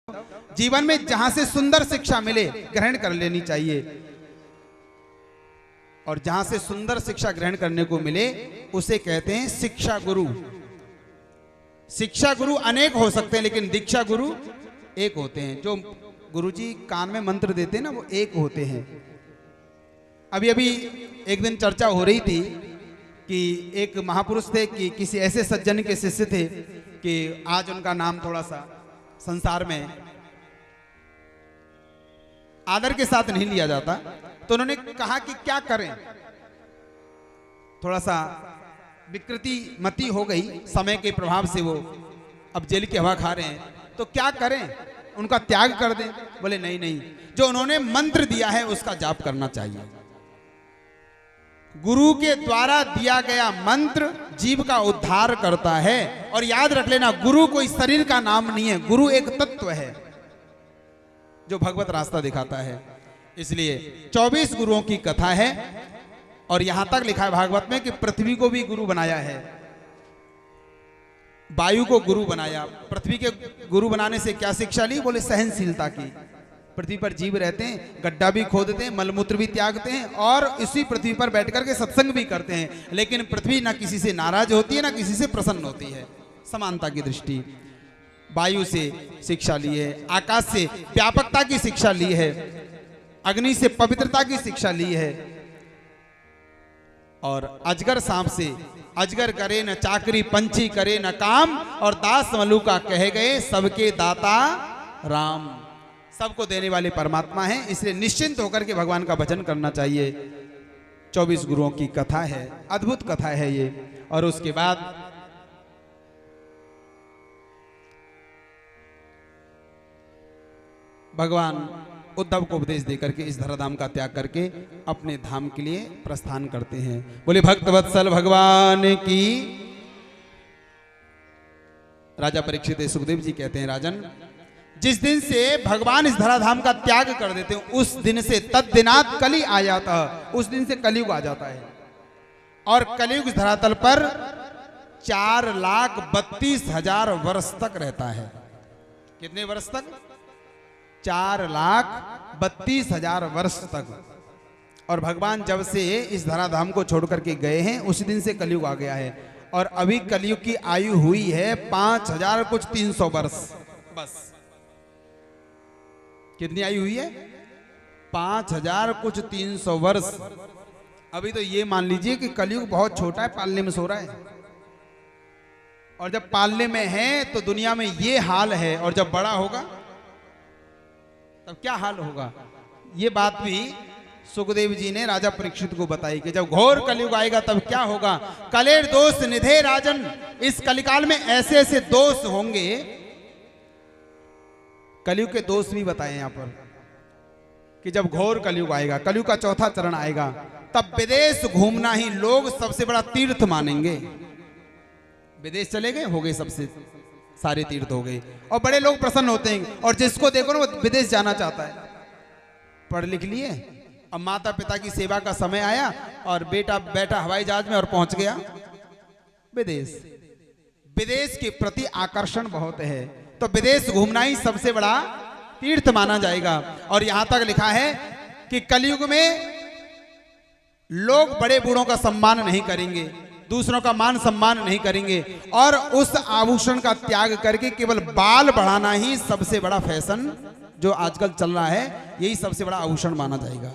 जीवन में जहां से सुंदर शिक्षा मिले ग्रहण कर लेनी चाहिए, और जहां से सुंदर शिक्षा ग्रहण करने को मिले उसे कहते हैं शिक्षा गुरु। शिक्षा गुरु अनेक हो सकते हैं लेकिन दीक्षा गुरु एक होते हैं। जो गुरुजी कान में मंत्र देते हैं ना वो एक होते हैं। अभी अभी एक दिन चर्चा हो रही थी कि एक महापुरुष थे कि किसी ऐसे सज्जन के शिष्य थे कि आज उनका नाम थोड़ा सा संसार में आदर के साथ नहीं लिया जाता, तो उन्होंने कहा कि क्या करें, थोड़ा सा विकृति मति हो गई समय के प्रभाव से, वो अब जेल की हवा खा रहे हैं, तो क्या करें, उनका त्याग कर दें? बोले नहीं नहीं, जो उन्होंने मंत्र दिया है उसका जाप करना चाहिए। गुरु के द्वारा दिया गया मंत्र जीव का उद्धार करता है। और याद रख लेना, गुरु कोई शरीर का नाम नहीं है, गुरु एक तत्व है जो भगवत रास्ता दिखाता है। इसलिए 24 गुरुओं की कथा है, और यहां तक लिखा है भागवत में कि पृथ्वी को भी गुरु बनाया है, वायु को गुरु बनाया। पृथ्वी के गुरु बनाने से क्या शिक्षा ली? बोले सहनशीलता की। पृथ्वी पर जीव रहते हैं, गड्ढा भी खोदते हैं, मलमूत्र भी त्यागते हैं, और इसी पृथ्वी पर बैठकर के सत्संग भी करते हैं, लेकिन पृथ्वी ना किसी से नाराज होती है ना किसी से प्रसन्न होती है। समानता की दृष्टि। वायु से शिक्षा ली है, आकाश से व्यापकता की शिक्षा ली है, अग्नि से पवित्रता की शिक्षा ली है, और अजगर सांप से अजगर करे न चाकरी पंछी करे न काम, और दास मलुका कहे गए सबके दाता राम। सबको देने वाले परमात्मा हैं, इसलिए निश्चिंत होकर के भगवान का भजन करना चाहिए। 24 गुरुओं की कथा है, अद्भुत कथा है ये। और उसके बाद भगवान उद्धव को उपदेश देकर के इस धराधाम का त्याग करके अपने धाम के लिए प्रस्थान करते हैं। बोले भक्त वत्सल भगवान की। राजा परीक्षित सुखदेव जी कहते हैं, राजन, जिस दिन से भगवान इस धराधाम का त्याग कर देते हैं उस दिन से तद्दिनात कली आ जाता है, उस दिन से कलयुग आ जाता है। और कलयुग इस धरातल पर 4,32,000 वर्ष तक रहता है। कितने वर्ष तक? 4,32,000 वर्ष तक। और भगवान जब से इस धराधाम को छोड़ करके गए हैं उसी दिन से कलयुग आ गया है। और अभी कलयुग की आयु हुई है 5,000 कुछ 300 वर्ष बस। कितनी आयु हुई है? 5,000 कुछ 300 वर्ष। अभी तो ये मान लीजिए कि कलयुग बहुत छोटा है, पालने में सो रहा है। और जब पालने में है तो दुनिया में ये हाल है, और जब बड़ा होगा तब क्या हाल होगा? ये बात भी सुखदेव जी ने राजा परीक्षित को बताई कि जब घोर कलयुग आएगा तब क्या होगा। कलेर दोष निधे राजन, इस कलिकाल में ऐसे ऐसे दोष होंगे। कलयुग के दोष भी बताए यहां पर कि जब घोर कलयुग आएगा, कलयुग का चौथा चरण आएगा, तब विदेश घूमना ही लोग सबसे बड़ा तीर्थ मानेंगे। विदेश चले गए, हो गए सबसे सारे तीर्थ हो गए, और बड़े लोग प्रसन्न होते हैं। और जिसको देखो ना वो विदेश जाना चाहता है, पढ़ लिख लिए, अब माता पिता की सेवा का समय आया और बेटा बैठा हवाई जहाज में और पहुंच गया विदेश। विदेश के प्रति आकर्षण बहुत है, तो विदेश घूमना ही सबसे बड़ा तीर्थ माना जाएगा। और यहां तक लिखा है कि कलयुग में लोग बड़े बूढ़ों का सम्मान नहीं करेंगे, दूसरों का मान सम्मान नहीं करेंगे, और उस आभूषण का त्याग करके केवल बाल बढ़ाना ही सबसे बड़ा फैशन जो आजकल चल रहा है, यही सबसे बड़ा आभूषण माना जाएगा।